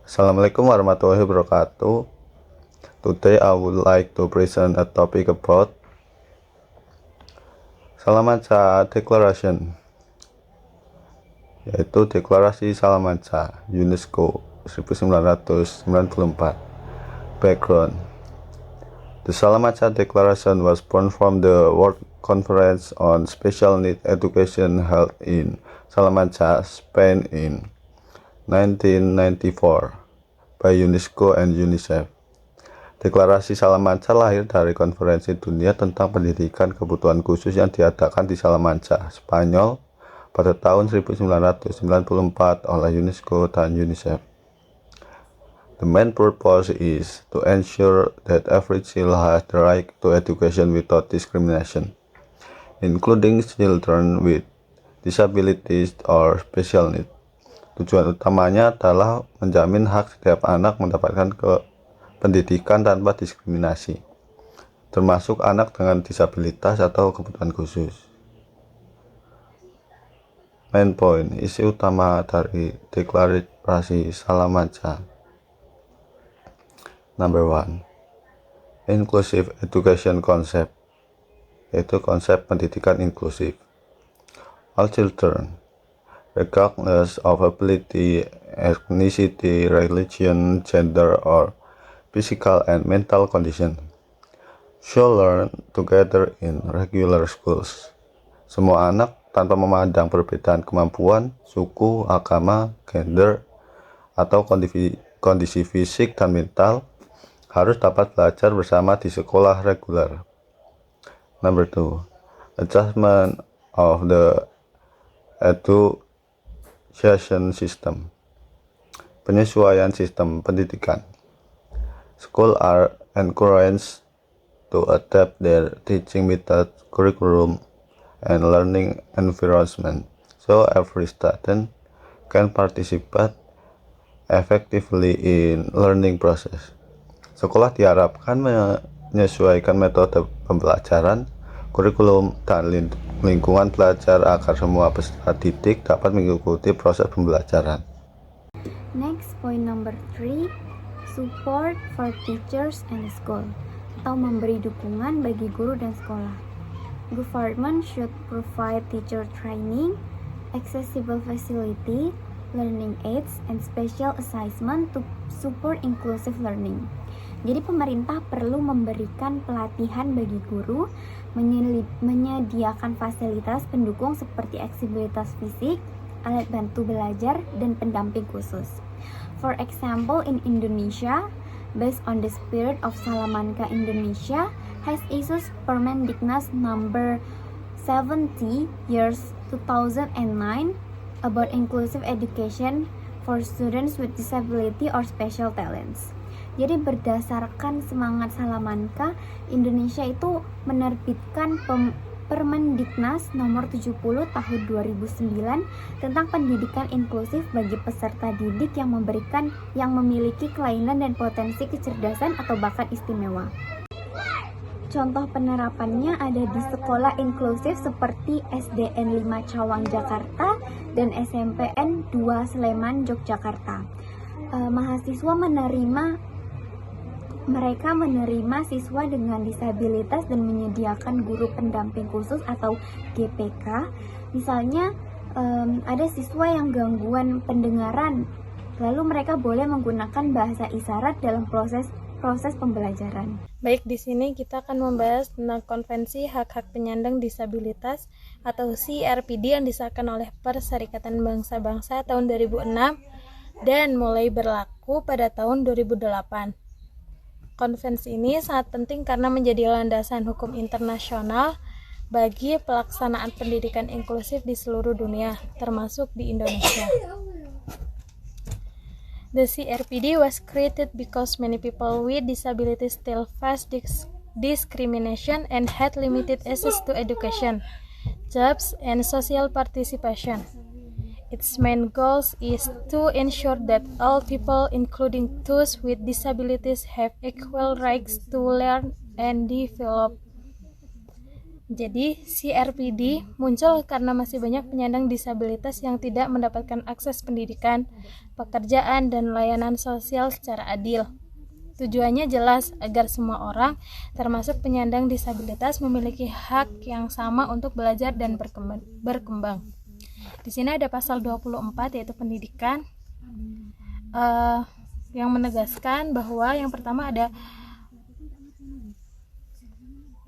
Assalamualaikum warahmatullahi wabarakatuh. Today I would like to present a topic about Salamanca Declaration, yaitu Deklarasi Salamanca UNESCO 1994. Background: The Salamanca Declaration was born from the World Conference on Special Needs Education held in Salamanca, Spain in 1994 by UNESCO and UNICEF. Deklarasi Salamanca lahir dari Konferensi Dunia tentang Pendidikan Kebutuhan Khusus yang diadakan di Salamanca, Spanyol pada tahun 1994 oleh UNESCO dan UNICEF. The main purpose is to ensure that every child has the right to education without discrimination, including children with disabilities or special needs. Tujuan utamanya adalah menjamin hak setiap anak mendapatkan pendidikan tanpa diskriminasi, termasuk anak dengan disabilitas atau kebutuhan khusus. Main point, isi utama dari Deklarasi Salamanca. Number 1, Inclusive Education Concept, yaitu konsep pendidikan inklusif. All children, regardless of ability, ethnicity, religion, gender, or physical and mental condition, should learn together in regular schools. Semua anak tanpa memandang perbedaan kemampuan, suku, agama, gender, atau kondisi fisik dan mental harus dapat belajar bersama di sekolah reguler. Number 2, Adjustment of the Education System, penyesuaian sistem pendidikan. Schools are encouraged to adapt their teaching method, curriculum, and learning environment so every student can participate effectively in learning process. Sekolah diharapkan menyesuaikan metode pembelajaran, kurikulum, dan lingkungan belajar agar semua peserta didik dapat mengikuti proses pembelajaran. Next, point number 3, support for teachers and school, atau memberi dukungan bagi guru dan sekolah. Government should provide teacher training, accessible facility, learning aids, and special assessment to support inclusive learning. Jadi pemerintah perlu memberikan pelatihan bagi guru, menyediakan fasilitas pendukung seperti aksesibilitas fisik, alat bantu belajar, dan pendamping khusus. For example, in Indonesia, based on the spirit of Salamanca Indonesia, has issued Permendiknas number 70 years 2009 about inclusive education for students with disability or special talents. Jadi berdasarkan semangat Salamanca, Indonesia itu menerbitkan Permendiknas nomor 70 tahun 2009 tentang pendidikan inklusif bagi peserta didik yang memiliki kelainan dan potensi kecerdasan atau bakat istimewa. Contoh penerapannya ada di sekolah inklusif seperti SDN 5 Cawang Jakarta dan SMPN 2 Sleman Yogyakarta. Mahasiswa mereka menerima siswa dengan disabilitas dan menyediakan guru pendamping khusus atau GPK. Misalnya ada siswa yang gangguan pendengaran, lalu mereka boleh menggunakan bahasa isyarat dalam proses pembelajaran. Baik, di sini kita akan membahas tentang Konvensi Hak-Hak Penyandang Disabilitas atau CRPD yang disahkan oleh Perserikatan Bangsa-Bangsa tahun 2006 dan mulai berlaku pada tahun 2008. Konvensi ini sangat penting karena menjadi landasan hukum internasional bagi pelaksanaan pendidikan inklusif di seluruh dunia, termasuk di Indonesia. The CRPD was created because many people with disabilities still face discrimination and had limited access to education, jobs, and social participation. Its main goal is to ensure that all people, including those with disabilities, have equal rights to learn and develop. Jadi, CRPD muncul karena masih banyak penyandang disabilitas yang tidak mendapatkan akses pendidikan, pekerjaan, dan layanan sosial secara adil. Tujuannya jelas agar semua orang, termasuk penyandang disabilitas, memiliki hak yang sama untuk belajar dan berkembang. Di sini ada pasal 24 yaitu pendidikan, yang menegaskan bahwa yang pertama ada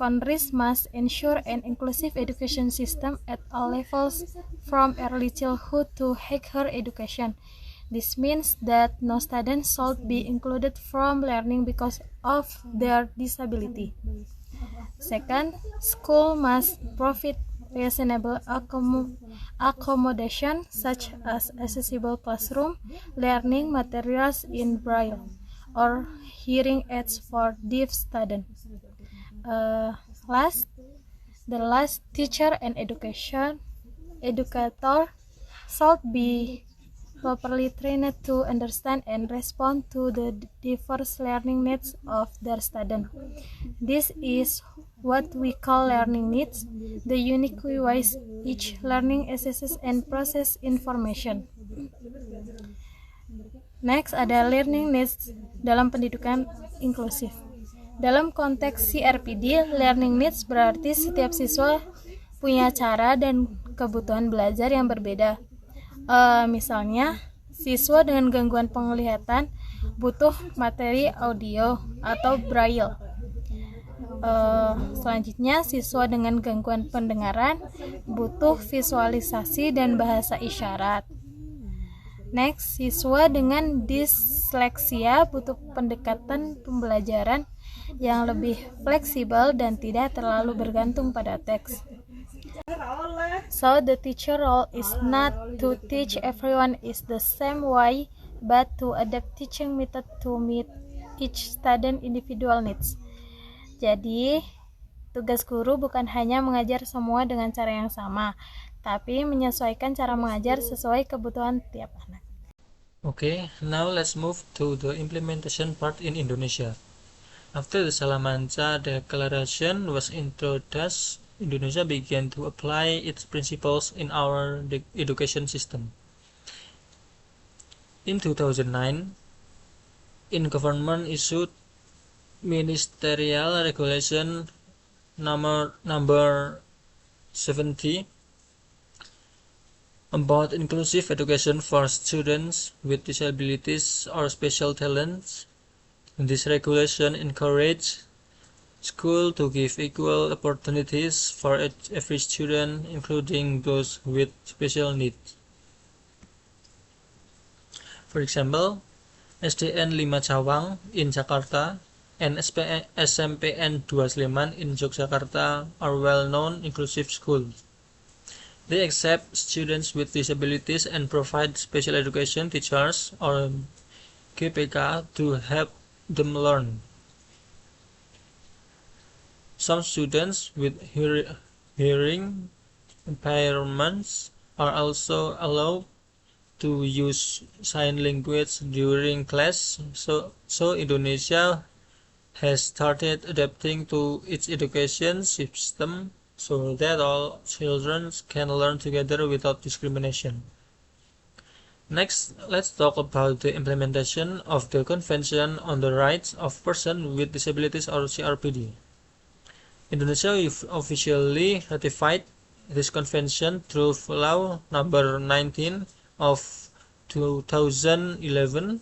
countries must ensure an inclusive education system at all levels from early childhood to higher education. This means that no student should be included from learning because of their disability. Second, school must provide reasonable accommodation such as accessible classroom, learning materials in braille, or hearing aids for deaf students. Last, teacher and educator should be properly trained to understand and respond to the diverse learning needs of their students. This is what we call learning needs, the unique ways each learning accesses and process information. Next, ada learning needs dalam pendidikan inklusif. Dalam konteks CRPD, learning needs berarti setiap siswa punya cara dan kebutuhan belajar yang berbeda. Misalnya, siswa dengan gangguan penglihatan butuh materi audio atau braille. Selanjutnya, siswa dengan gangguan pendengaran butuh visualisasi dan bahasa isyarat. Next, siswa dengan disleksia butuh pendekatan pembelajaran yang lebih fleksibel dan tidak terlalu bergantung pada teks. So the teacher role is not to teach everyone is the same way, but to adapt teaching method to meet each student individual needs. Jadi, tugas guru bukan hanya mengajar semua dengan cara yang sama, tapi menyesuaikan cara mengajar sesuai kebutuhan tiap anak. Okay, now let's move to the implementation part in Indonesia. After the Salamanca Declaration was introduced, Indonesia began to apply its principles in our education system. In 2009, government issued Ministerial Regulation number 70 about inclusive education for students with disabilities or special talents. This regulation encouraged schools to give equal opportunities for every student, including those with special needs. For example, SDN 5 Cawang in Jakarta and SMPN 2 Sleman in Yogyakarta are well-known inclusive schools. They accept students with disabilities and provide special education teachers or GPK to help them learn. Some students with hearing impairments are also allowed to use sign language during class, so Indonesia has started adapting to its education system so that all children can learn together without discrimination. Next, let's talk about the implementation of the Convention on the Rights of Persons with Disabilities or CRPD. Indonesia officially ratified this convention through Law number 19 of 2011,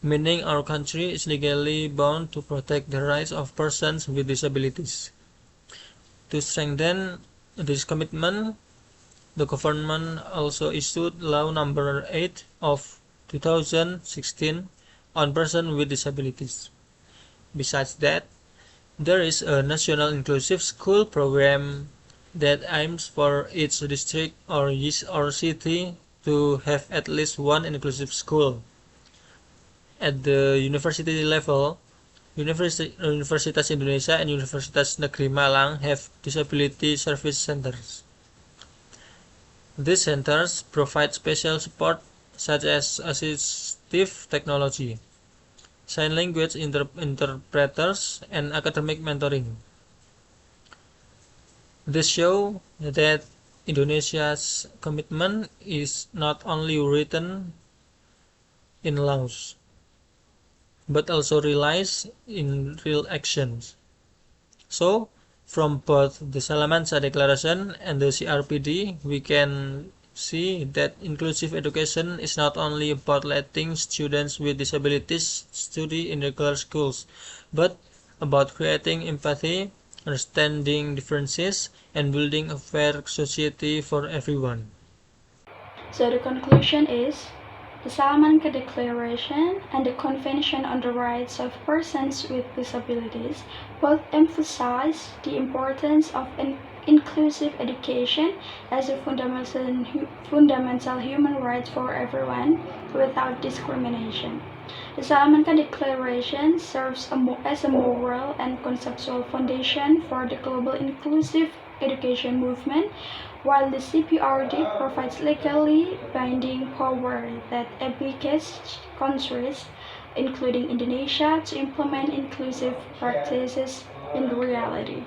meaning our country is legally bound to protect the rights of persons with disabilities. To strengthen this commitment, the government also issued Law number 8 of 2016 on persons with disabilities. Besides that, there is a national inclusive school program that aims for each district or city to have at least one inclusive school. At the university level, Universitas Indonesia and Universitas Negeri Malang have disability service centers. These centers provide special support such as assistive technology, sign language interpreters, and academic mentoring. This shows that Indonesia's commitment is not only written in laws, but also relies in real actions. So, from both the Salamanca Declaration and the CRPD, we can see that inclusive education is not only about letting students with disabilities study in regular schools, but about creating empathy, understanding differences, and building a fair society for everyone. So the conclusion is, the Salamanca Declaration and the Convention on the Rights of Persons with Disabilities both emphasize the importance of inclusive education as a fundamental human right for everyone without discrimination. The Salamanca Declaration serves as a moral and conceptual foundation for the global inclusive education movement, while the CPRD provides legally binding power that obligates countries, including Indonesia, to implement inclusive practices in reality.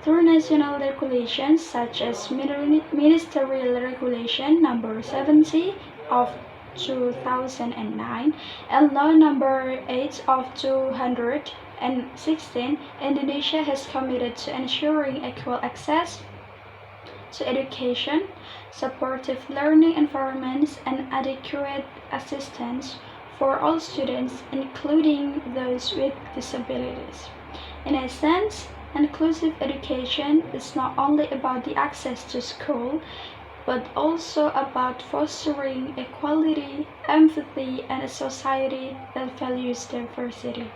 Through national regulations such as Ministerial Regulation Number 70 of 2009 and Law Number 8 of 2016, Indonesia has committed to ensuring equal access to education, supportive learning environments, and adequate assistance for all students, including those with disabilities. In essence, inclusive education is not only about the access to school, but also about fostering equality, empathy, and a society that values diversity.